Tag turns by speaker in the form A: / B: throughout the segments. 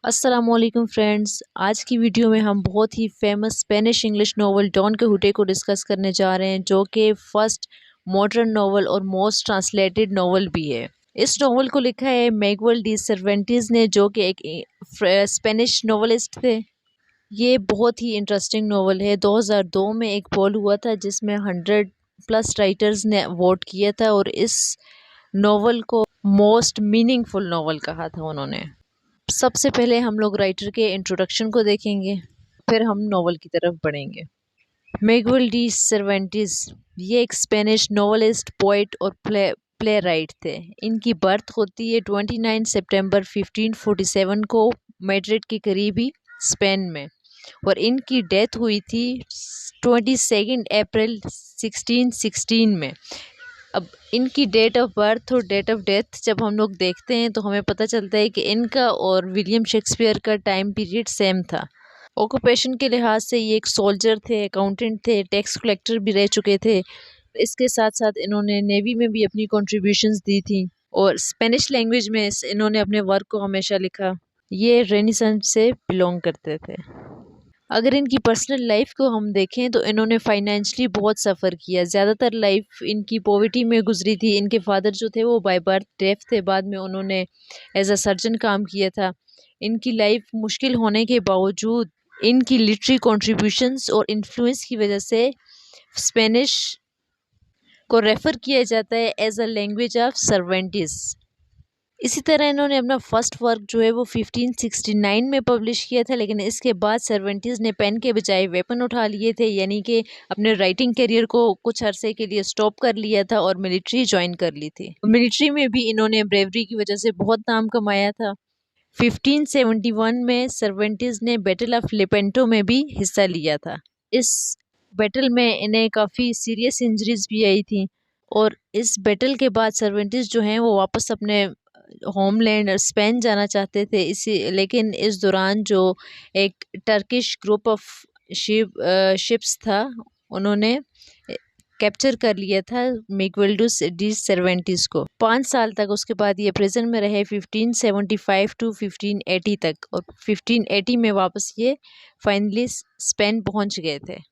A: अस्सलामुअलैकुम फ्रेंड्स। आज की वीडियो में हम बहुत ही famous Spanish English novel Don Quixote को डिस्कस करने जा रहे हैं, जो कि फर्स्ट मॉडर्न नॉवल और मोस्ट ट्रांसलेटेड नॉवल भी है। इस नॉवल को लिखा है मैगुएल डी सर्वेंटीज ने, जो कि एक स्पेनिश नॉवलिस्ट थे। ये बहुत ही इंटरेस्टिंग नॉवल है। 2002 में एक पोल हुआ था जिसमें 100+ राइटर्स ने वोट किया था और इस नॉवल को मोस्ट मीनिंगफुल नॉवल कहा था उन्होंने। सबसे पहले हम लोग राइटर के इंट्रोडक्शन को देखेंगे, फिर हम नॉवल की तरफ बढ़ेंगे। मैगुएल डी सर्वेंटीज ये एक स्पेनिश नॉवलिस्ट, पोइट और प्ले राइट थे। इनकी बर्थ होती है 29 सितंबर 1547 को मैड्रिड के करीबी स्पेन में, और इनकी डेथ हुई थी 22 अप्रैल 1616 में। अब इनकी डेट ऑफ बर्थ और डेट ऑफ डेथ जब हम लोग देखते हैं तो हमें पता चलता है कि इनका और विलियम शेक्सपियर का टाइम पीरियड सेम था। ऑक्यूपेशन के लिहाज से ये एक सोल्जर थे, अकाउंटेंट थे, टैक्स कलेक्टर भी रह चुके थे। इसके साथ साथ इन्होंने नेवी में भी अपनी कंट्रीब्यूशंस दी थी और स्पेनिश लैंग्वेज में इन्होंने अपने वर्क को हमेशा लिखा। ये रेनेसांस से बिलोंग करते थे। अगर इनकी पर्सनल लाइफ को हम देखें तो इन्होंने फाइनेंशियली बहुत सफ़र किया। ज़्यादातर लाइफ इनकी पॉवर्टी में गुजरी थी। इनके फादर जो थे वो बाय बर्थ डेफ थे, बाद में उन्होंने एज अ सर्जन काम किया था। इनकी लाइफ मुश्किल होने के बावजूद इनकी लिटरेरी कॉन्ट्रीब्यूशंस और इन्फ्लुएंस की वजह से स्पेनिश को रेफ़र किया जाता है एज अ लैंग्वेज ऑफ सर्वेंटिस। इसी तरह इन्होंने अपना फर्स्ट वर्क जो है वो 1569 में पब्लिश किया था, लेकिन इसके बाद सर्वेंटीज़ ने पेन के बजाय वेपन उठा लिए थे, यानी कि अपने राइटिंग करियर को कुछ अरसे के लिए स्टॉप कर लिया था और मिलिट्री ज्वाइन कर ली थी। मिलिट्री में भी इन्होंने ब्रेवरी की वजह से बहुत नाम कमाया था। 1571 में सर्वेंटीज़ ने बैटल ऑफ लेपेंटो में भी हिस्सा लिया था। इस बैटल में इन्हें काफ़ी सीरियस इंजरीज भी आई थी, और इस बैटल के बाद सर्वेंटीज़ जो हैं वो वापस अपने होमलैंड स्पेन जाना चाहते थे। लेकिन इस दौरान जो एक टर्किश ग्रुप ऑफ शिप्स था, उन्होंने कैप्चर कर लिया था मैगुएल डी सर्वेंटीज को। 5 साल तक उसके बाद ये प्रिजन में रहे, 1575 टू 1580 तक, और 1580 में वापस ये फाइनली स्पेन पहुंच गए थे।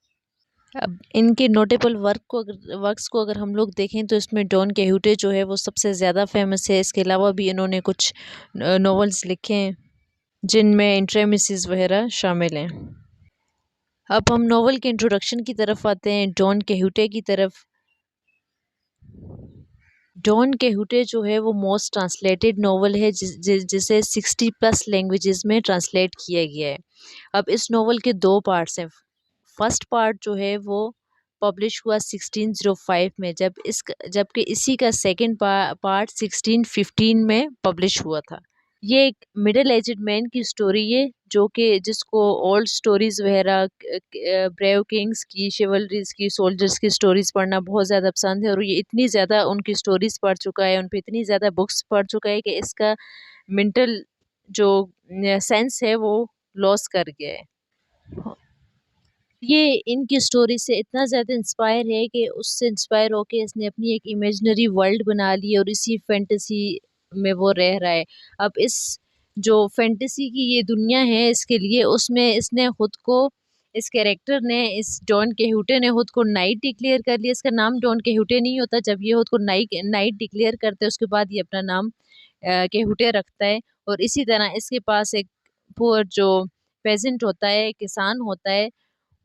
A: अब इनके नोटेबल वर्क्स को अगर हम लोग देखें तो इसमें डॉन किहोटे जो है वो सबसे ज़्यादा फेमस है। इसके अलावा भी इन्होंने कुछ नॉवेल्स लिखे हैं जिनमें इंट्रेमिसीज वगैरह शामिल हैं। अब हम नॉवल के इंट्रोडक्शन की तरफ आते हैं, डॉन किहोटे की तरफ। डॉन किहोटे जो है वो मोस्ट ट्रांसलेटेड नॉवल है जिसे 60+ लैंग्वेजेस में ट्रांसलेट किया गया है। अब इस नॉवल के 2 पार्ट्स हैं। फर्स्ट पार्ट जो है वो पब्लिश हुआ 1605 में, जबकि इसी का सेकंड पार्ट 1615 में पब्लिश हुआ था। ये एक मिडिल एज्ड मैन की स्टोरी है, जिसको ओल्ड स्टोरीज वगैरह, ब्रेव किंग्स की, शिवलरीज की, सोल्जर्स की स्टोरीज पढ़ना बहुत ज़्यादा पसंद है, और ये इतनी ज़्यादा उनकी स्टोरीज पढ़ चुका है, उन पर इतनी ज़्यादा बुक्स पढ़ चुका है कि इसका मेंटल जो सेंस है वो लॉस कर गया है। ये इनकी स्टोरी से इतना ज़्यादा इंस्पायर है कि उससे इंस्पायर होके इसने अपनी एक इमेजिनरी वर्ल्ड बना ली और इसी फैंटेसी में वो रह रहा है। अब इस जो फैंटेसी की ये दुनिया है इसके लिए, उसमें इसने खुद को, इस कैरेक्टर ने, इस डॉन किहोटे ने खुद को नाइट डिक्लेयर कर लिया। इसका नाम डॉन किहोटे नहीं होता। जब ये खुद को नाइट डिक्लेयर करते हैं उसके बाद ये अपना नाम किहोटे रखता है। और इसी तरह इसके पास एक पुअर जो पेजेंट होता है, किसान होता है,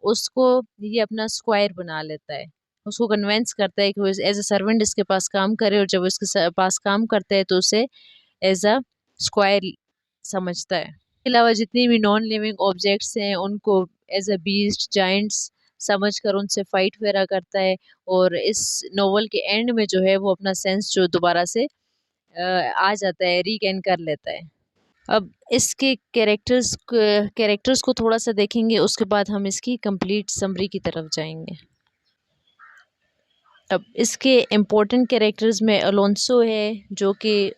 A: उसको ये अपना स्क्वायर बना लेता है। उसको कन्विंस करता है कि वो एज अ सर्वेंट इसके पास काम करे, और जब इसके पास काम करता है तो उसे एज अ स्क्वायर समझता है। इसके अलावा जितनी भी नॉन लिविंग ऑब्जेक्ट्स हैं उनको एज अ बीस्ट, जाइंट्स समझ कर उनसे फाइट वगैरह करता है। और इस नॉवल के एंड में जो है वो अपना सेंस जो दोबारा से आ जाता है, रीगेन कर लेता है। अब इसके कैरेक्टर्स को थोड़ा सा देखेंगे, उसके बाद हम इसकी कंप्लीट समरी की तरफ जाएंगे। अब इसके इम्पोर्टेंट कैरेक्टर्स में अलोंसो है, जो कि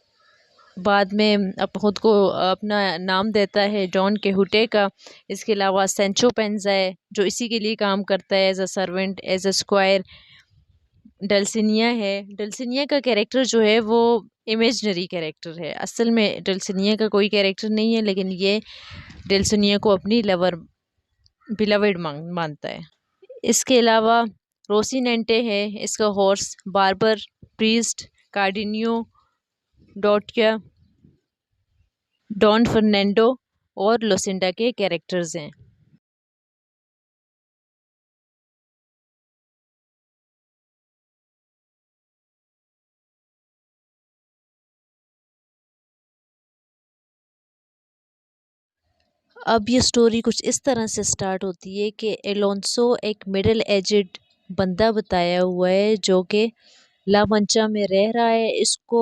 A: बाद में अब खुद को अपना नाम देता है डॉन किहोटे का। इसके अलावा सेंचो पेंजा है, जो इसी के लिए काम करता है as a servant, as a squire. Dulcinea है। डल्सिनिया का कैरेक्टर जो है वो इमेजिनरी कैरेक्टर है, असल में डल्सिनिया का कोई कैरेक्टर नहीं है, लेकिन ये डल्सिनिया को अपनी लवर बिलवेड मानता है। इसके अलावा रोसिनेंटे है, इसका हॉर्स, बार्बर, प्रीस्ट, कार्डिनियो, डॉटया, डॉन फर्नांडो और लोसिंडा के कैरेक्टर्स हैं। अब ये स्टोरी कुछ इस तरह से स्टार्ट होती है कि एलोंसो एक मिडिल एजेड बंदा बताया हुआ है जो कि ला मंचा में रह रहा है। इसको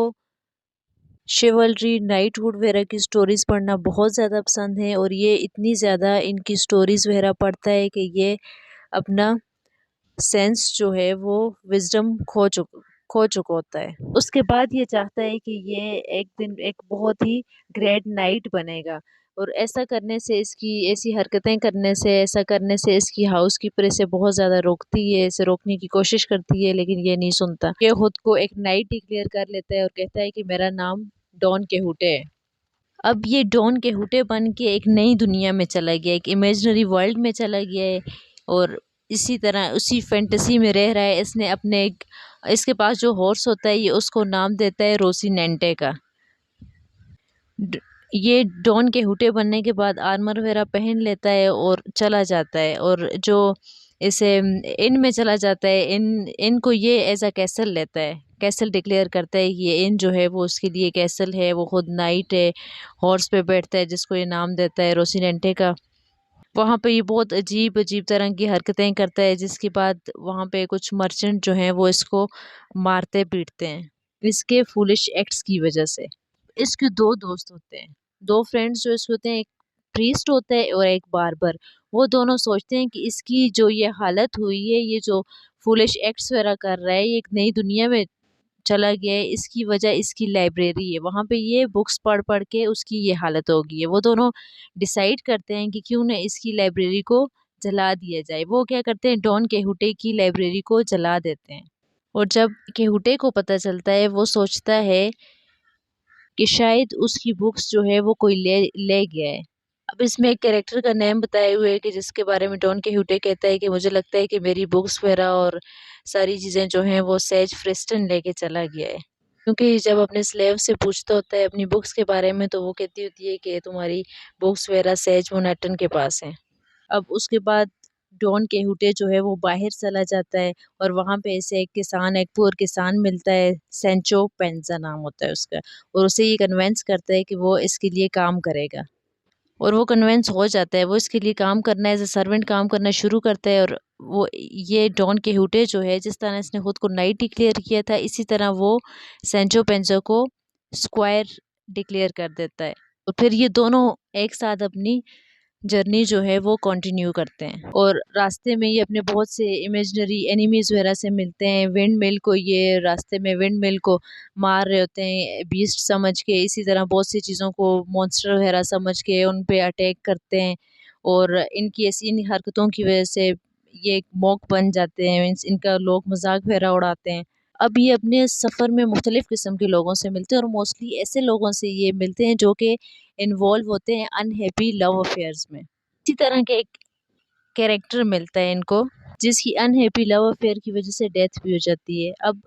A: शिवलरी, नाइटहुड वगैरह की स्टोरीज पढ़ना बहुत ज़्यादा पसंद है और ये इतनी ज़्यादा इनकी स्टोरीज वगैरह पढ़ता है कि ये अपना सेंस जो है वो विजडम खो चुका होता है। उसके बाद ये चाहता है कि ये एक दिन एक बहुत ही ग्रेट नाइट बनेगा, और ऐसा करने से, इसकी ऐसी हरकतें करने से, ऐसा करने से इसकी हाउस कीपर इसे बहुत ज़्यादा रोकती है, इसे रोकने की कोशिश करती है, लेकिन ये नहीं सुनता। ये खुद को एक नाइट डिक्लेयर कर लेता है और कहता है कि मेरा नाम डॉन केहूटे है। अब ये डॉन केहूटे बन के एक नई दुनिया में चला गया, एक इमेजिनरी वर्ल्ड में चला गया है, और इसी तरह उसी फैंटेसी में रह रहा है। इसने अपने इसके पास जो हॉर्स होता है ये उसको नाम देता है रोसिनेंटे का। ड- ये डॉन के हुटे बनने के बाद आर्मर वगैरह पहन लेता है और चला जाता है, और जो इसे इन में चला जाता है, इन इनको ये एज अ कैसल लेता है, कैसल डिक्लेयर करता है कि ये इन जो है वो उसके लिए कैसल है। वो खुद नाइट है, हॉर्स पे बैठता है, जिसको ये नाम देता है रोसिनेंटे का। वहाँ पे ये बहुत अजीब अजीब तरह की हरकतें करता है, जिसके बाद वहाँ पे कुछ मर्चेंट जो हैं वो इसको मारते पीटते हैं इसके फूलिश एक्ट्स की वजह से। इसके दो दोस्त होते हैं, दो फ्रेंड्स जो इसके होते हैं, एक प्रीस्ट होता है और एक बार्बर। वो दोनों सोचते हैं कि इसकी जो ये हालत हुई है, ये जो फूलिश एक्ट्स वगैरह कर रहा है, ये एक नई दुनिया में चला गया है, इसकी वजह इसकी लाइब्रेरी है। वहाँ पे ये बुक्स पढ़ पढ़ के उसकी ये हालत हो गई है। वो दोनों डिसाइड करते हैं कि क्यों ना इसकी लाइब्रेरी को जला दिया जाए। वो क्या करते हैं, डॉन केहुटे की लाइब्रेरी को जला देते हैं। और जब केहुटे को पता चलता है, वो सोचता है कि शायद उसकी बुक्स जो है वो कोई ले ले गया है। अब इसमें एक कैरेक्टर का नेम बताए हुए है कि जिसके बारे में डॉन केहुटे कहता है कि मुझे लगता है कि मेरी बुक्स वगैरह और सारी चीज़ें जो हैं वो सेज फ्रिस्टन लेके चला गया है। क्योंकि जब अपने स्लेव से पूछता होता है अपनी बुक्स के बारे में, तो वो कहती होती है कि तुम्हारी बुक्स वगैरह सेज मोनाटन के पास हैं। अब उसके बाद डॉन केहुटे जो है वो बाहर चला जाता है, और वहाँ पे ऐसे एक किसान, एक पुअर किसान मिलता है, सेंचो पेंजा नाम होता है उसका, और उसे ये कन्वेंस करता है कि वो इसके लिए काम करेगा। और वो कन्वेंस हो जाता है, वो इसके लिए काम करना, एज ए सर्वेंट काम करना शुरू करता है। और वो ये डॉन केहुटे जो है, जिस तरह इसने खुद को नाइट डिक्लेयर किया था, इसी तरह वो सेंचो पेंजो को स्क्वायर डिक्लेयर कर देता है। और फिर ये दोनों एक साथ अपनी जर्नी जो है वो कंटिन्यू करते हैं, और रास्ते में ये अपने बहुत से इमेजिनरी एनिमीज वगैरह से मिलते हैं। विंड मिल को, ये रास्ते में विंड मिल को मार रहे होते हैं बीस्ट समझ के, इसी तरह बहुत सी चीज़ों को मॉन्स्टर वगैरह समझ के उन पे अटैक करते हैं। और इनकी ऐसी इन हरकतों की वजह से ये एक मॉक बन जाते हैं, मीन्स इनका लोग मजाक वगैरह उड़ाते हैं। अब ये अपने सफ़र में मुख्तलिफ़ किस्म के लोगों से मिलते हैं, और मोस्टली ऐसे लोगों से ये मिलते हैं जो कि इन्वॉल्व होते हैं अनहैप्पी लव अफेयर्स में। इसी तरह के एक कैरेक्टर मिलता है इनको, जिसकी अनहैप्पी लव अफेयर की वजह से डेथ भी हो जाती है। अब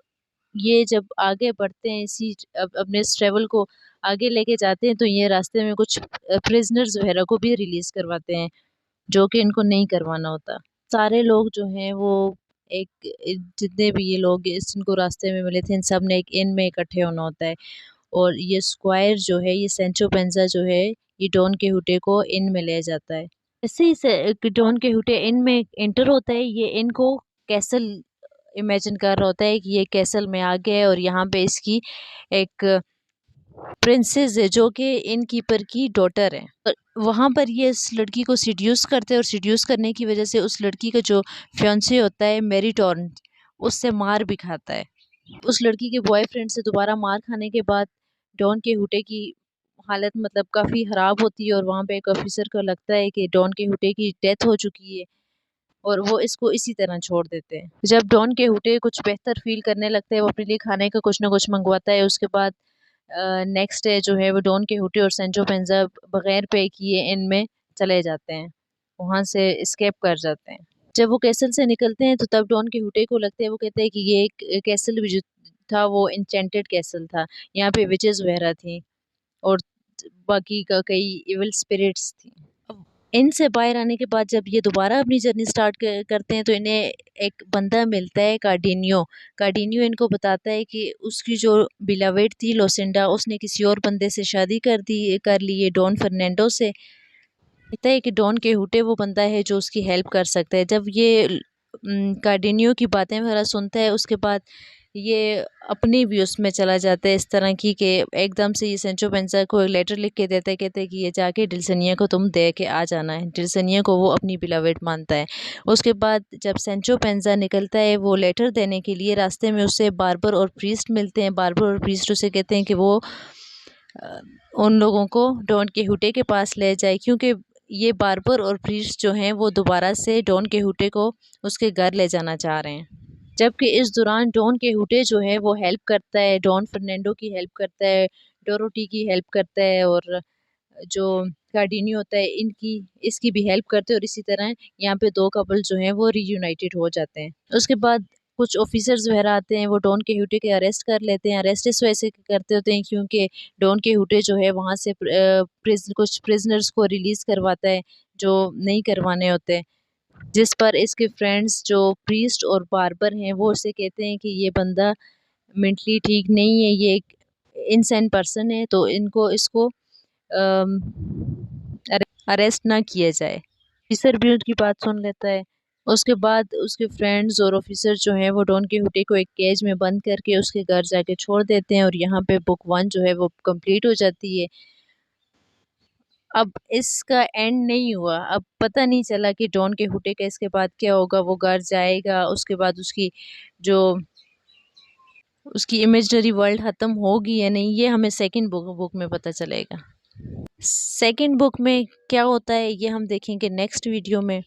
A: ये जब आगे बढ़ते हैं, इसी अपने इस ट्रेवल को आगे लेके जाते हैं, तो ये रास्ते में कुछ प्रिजनर्स वगैरह को भी रिलीज करवाते हैं, जो कि इनको नहीं करवाना होता। सारे लोग जो हैं वो एक जितने भी ये लोग इस इनको रास्ते में मिले थे, इन सब ने एक इन में इकट्ठे होना होता है। और ये स्क्वायर जो है, ये सेंचो पेंजा जो है, ये डॉन केहुटे को इन में ले जाता है। जैसे ही डॉन केहुटे इन में एंटर होता है, ये इनको कैसल इमेजिन कर रहा होता है कि ये कैसल में आ गया है, और यहाँ पे इसकी एक प्रिंसेस है जो कि इन कीपर की डॉटर है। वहाँ पर ये इस लड़की को सिड्यूस करते हैं, और सिड्यूस करने की वजह से उस लड़की का जो फियांसे होता है मेरिटॉर्न, उससे मार भी खाता है। उस लड़की के बॉयफ्रेंड से दोबारा मार खाने के बाद डॉन केहुटे की हालत मतलब काफ़ी ख़राब होती है, और वहाँ पे एक ऑफिसर को लगता है कि डॉन केहुटे की डेथ हो चुकी है। और वो इसको इसी तरह छोड़ देते हैं। जब डॉन किहोटे कुछ बेहतर फील करने लगता है, वो अपने लिए खाने का कुछ ना कुछ मंगवाता है। उसके बाद नेक्स्ट डे जो है वो डॉन किहोटे और सैंचो पेंजा बगैर पे किए इनमें चले जाते हैं, वहाँ से एस्केप कर जाते हैं। जब वो कैसल से निकलते हैं तो तब डॉन किहोटे को लगता है, वो कहते हैं कि ये एक कैसल भी जो था वो एन्चेंटेड कैसल था, यहाँ पे विचेस वगैरह थी और बाकी का कई इविल स्पिरिट्स थी। अब इनसे बाहर आने के बाद जब ये दोबारा अपनी जर्नी स्टार्ट करते हैं तो इन्हें एक बंदा मिलता है, कार्डिनियो। कार्डिनियो इनको बताता है कि उसकी जो बिलावेड थी लोसिंडा, उसने किसी और बंदे से शादी कर ली है, डॉन फर्नांडो से। कहता है कि डॉन किहोटे वो बंदा है जो उसकी हेल्प कर सकता है। जब ये कार्डिनियो की बातें वगैरह सुनता है, उसके बाद ये अपनी भी उसमें चला जाता है इस तरह की कि एकदम से ये सेंचो पेंसा को एक लेटर लिख के देता है, कहते हैं कि ये जाके डिल्सनिया को तुम दे के आ जाना है। डिल्सनिया को वो अपनी बिलावेड मानता है। उसके बाद जब सेंचो पेंसा निकलता है वो लेटर देने के लिए, रास्ते में उससे बार्बर और प्रीस्ट मिलते हैं। बार्बर और प्रीस्ट उसे कहते हैं कि वो उन लोगों को डॉन किहोटे के पास ले जाए, क्योंकि ये बार्बर और प्रीस्ट जो हैं वो दोबारा से डॉन किहोटे को उसके घर ले जाना चाह रहे हैं। जबकि इस दौरान डॉन किहोटे जो है वो हेल्प करता है, डॉन फर्नांडो की हेल्प करता है, डोरोटी की हेल्प करता है और जो कार्डिनियो होता है इनकी इसकी भी हेल्प करते हैं और इसी तरह यहाँ पे दो कपल जो हैं वो रीयूनाइटेड हो जाते हैं। उसके बाद कुछ ऑफिसर्स वगैरह आते हैं, वो डॉन किहोटे के अरेस्ट कर लेते हैं। अरेस्ट इस वजह से करते होते हैं क्योंकि डॉन किहोटे जो है वहाँ से कुछ प्रिजनर्स को रिलीज करवाता है जो नहीं करवाने होते, जिस पर इसके फ्रेंड्स जो प्रीस्ट और बार्बर हैं वो उसे कहते हैं कि ये बंदा मेंटली ठीक नहीं है, ये एक इनसेन पर्सन है, तो इनको इसको अरेस्ट ना किया जाए। ऑफिसर भी उनकी बात सुन लेता है। उसके बाद उसके फ्रेंड्स और ऑफिसर जो हैं वो डॉन किहोटे को एक केज में बंद करके उसके घर जाके छोड़ देते हैं और यहाँ पे बुक 1 जो है वो कंप्लीट हो जाती है। अब इसका एंड नहीं हुआ, अब पता नहीं चला कि डॉन किहोटे का इसके बाद क्या होगा। वो घर जाएगा, उसके बाद जो उसकी इमेजिनरी वर्ल्ड ख़त्म होगी या नहीं, ये हमें सेकंड बुक में पता चलेगा। सेकंड बुक में क्या होता है ये हम देखेंगे नेक्स्ट वीडियो में।